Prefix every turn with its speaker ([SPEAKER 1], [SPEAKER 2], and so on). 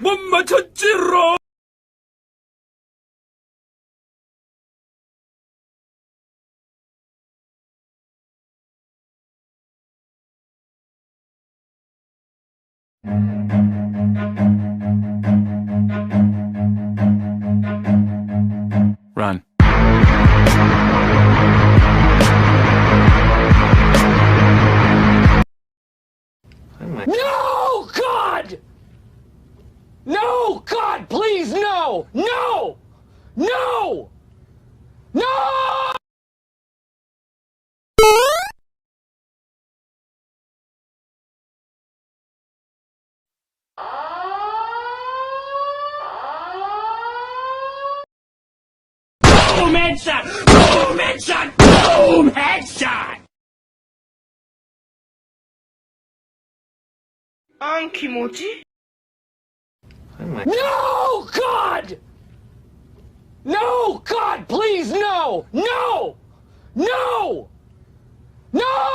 [SPEAKER 1] 못 맞췄지롱! Run.
[SPEAKER 2] No, God! No, God, please, no! No! No! No!
[SPEAKER 1] Boom headshot! Boom headshot! Boom headshot!
[SPEAKER 2] No, God! No, God, please, no! No! No! No!